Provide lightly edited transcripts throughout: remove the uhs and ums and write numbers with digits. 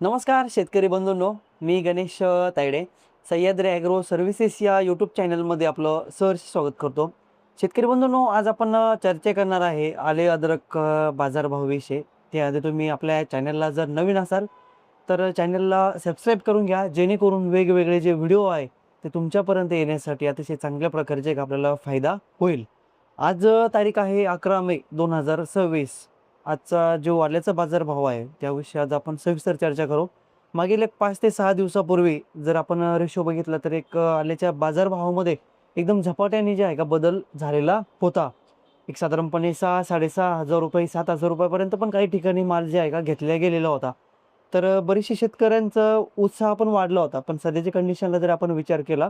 नमस्कार शेतकरी बंधूंनो, मी Ganesh Tayde Sahyadri agro services या यूट्यूब चॅनलमध्ये आपलं सहर्ष स्वागत करतो. शेतकरी बंधूंनो, आज आपण चर्चा करणार आहे आले अद्रक बाजारभावाविषयी. त्याआधी तुम्ही आपल्या चॅनलला जर नवीन असाल तर चॅनलला सबस्क्राईब करून घ्या, जेणेकरून वेगवेगळे जे व्हिडिओ आहे ते तुमच्यापर्यंत येण्यासाठी अतिशय चांगल्या प्रकारचे एक आपल्याला फायदा होईल. आज तारीख आहे 11 मे 2026. आजचा जो आल्याचा बाजारभाव आहे त्याविषयी आज आपण सविस्तर चर्चा करू. मागील एक 5 ते 6 दिवसापूर्वी जर आपण रेशो बघितला तर एक आल्याच्या बाजारभावामध्ये एकदम झपाट्याने जे आहे का बदल झालेला होता. एक साधारणपणे 6,000-6,500 रुपये, 7,000 रुपयापर्यंत पण काही ठिकाणी माल जे आहे का घेतला गेलेला होता. तर बरेचसे शेतकऱ्यांचा उत्साह पण वाढला होता. पण सध्याच्या कंडिशनला जर आपण विचार केला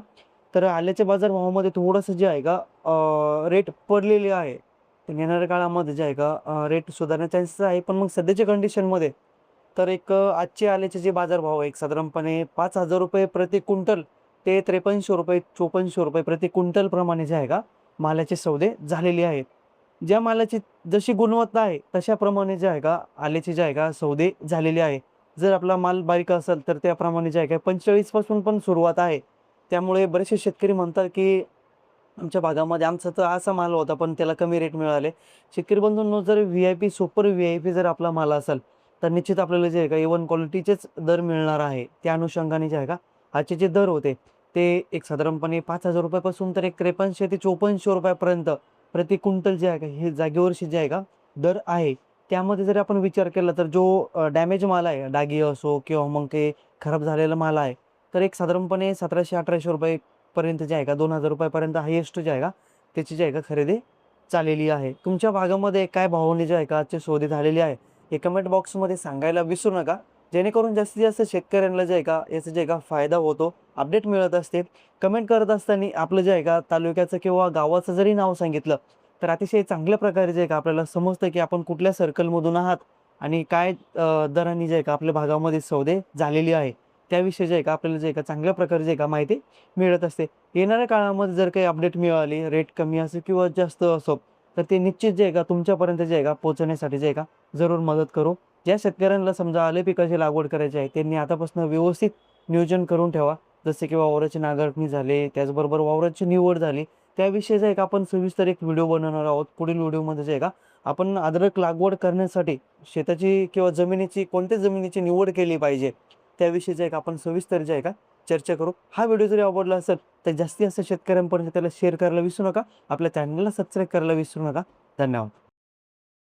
तर आल्याच्या बाजारभावामध्ये थोडंसं जे आहे का रेट पडलेले आहे. तर येणाऱ्या काळामध्ये जे आहे का रेट सुधारण्याचे चान्सेस आहे. पण मग सध्याच्या कंडिशनमध्ये तर एक आजचे आल्याचे जे बाजारभाव आहे एक साधारणपणे 5,000 रुपये प्रति क्विंटल ते 5300 रुपये 5400 रुपये प्रति क्विंटल प्रमाणे जे आहे का मालाचे सौदे झालेले आहेत. ज्या मालाची जशी गुणवत्ता आहे तशाप्रमाणे जे आहे का आल्याचे जे आहे का सौदे झालेले आहे. जर आपला माल बारीक असेल तर त्याप्रमाणे जे आहे का 45 पासून पण सुरुवात आहे. त्यामुळे बरेचसे शेतकरी म्हणतात की आमच्या भागामध्ये आमचा तर असा माल होता पण त्याला कमी रेट मिळाले. शेतकरी बंधूंनो, जर व्ही-आय-पी सुपर व्ही-आय-पी जर आपला माल असेल तर निश्चित आपल्याला जे आहे का A1 क्वालिटीचेच दर मिळणार आहे. त्या अनुषंगाने जे आहे का आजचे जे दर होते ते एक साधारणपणे 5,000 रुपयापासून तर एक 5300 ते 5400 रुपयापर्यंत प्रति क्विंटल जे आहे का हे जागेवरशी जे आहे का दर आहे. त्यामध्ये जर आपण विचार केला तर जो डॅमेज माल आहे, डागी असो किंवा मग ते खराब झालेला माल आहे, तर एक साधारणपणे 1700-1800 रुपये पर्यंत जे आहे का 2,000 रुपयापर्यंत हायेस्ट जे आहे का त्याची जे आहे का खरेदी चाललेली आहे. तुमच्या भागामध्ये काय भावाने जे आहे का आजचे सौदे झालेले आहे हे कमेंट बॉक्समध्ये सांगायला विसरू नका, जेणेकरून जास्तीत जास्त शेतकऱ्यांना जे आहे का याचा जे आहे का फायदा होतो, अपडेट मिळत असते. कमेंट करत असताना आपलं जे आहे का तालुक्याचं किंवा गावाचं जरी नाव सांगितलं तर अतिशय चांगल्या प्रकारे जे आहे का आपल्याला समजतं की आपण कुठल्या सर्कलमधून आहात आणि काय दरांनी जे आहे का आपल्या भागामध्ये सौदे झालेली आहे त्याविषयी जे आहे का आपल्याला जे आहे का चांगल्या प्रकारे जे आहे का माहिती मिळत असते. येणाऱ्या काळामध्ये जर काही अपडेट मिळाली, रेट कमी असो किंवा जास्त असो, तर ते निश्चित जे आहे का तुमच्यापर्यंत जे आहे का पोहोचण्यासाठी जे आहे का जरूर मदत करू. ज्या शेतकऱ्यांना समजा आले पिकाची लागवड करायची आहे त्यांनी आतापासून व्यवस्थित नियोजन करून ठेवा. जसे की वावराची नांगरणी झाली, त्याचबरोबर वावराची निवड झाली, त्याविषयी जे आहे का आपण सविस्तर एक व्हिडिओ बनवणार आहोत. पुढील व्हिडिओमध्ये जे आहे का आपण अद्रक लागवड करण्यासाठी शेताची किंवा जमिनीची कोणत्या जमिनीची निवड केली पाहिजे त्याविषयी जे आहे का आपण सविस्तर जे आहे का चर्चा करू. हा व्हिडिओ जरी आवडला असेल तर जास्तीत जास्त शेतकऱ्यांपर्यंत त्याला शेअर करायला विसरू नका. आपल्या चॅनलला सबस्क्राईब करायला विसरू नका. धन्यवाद.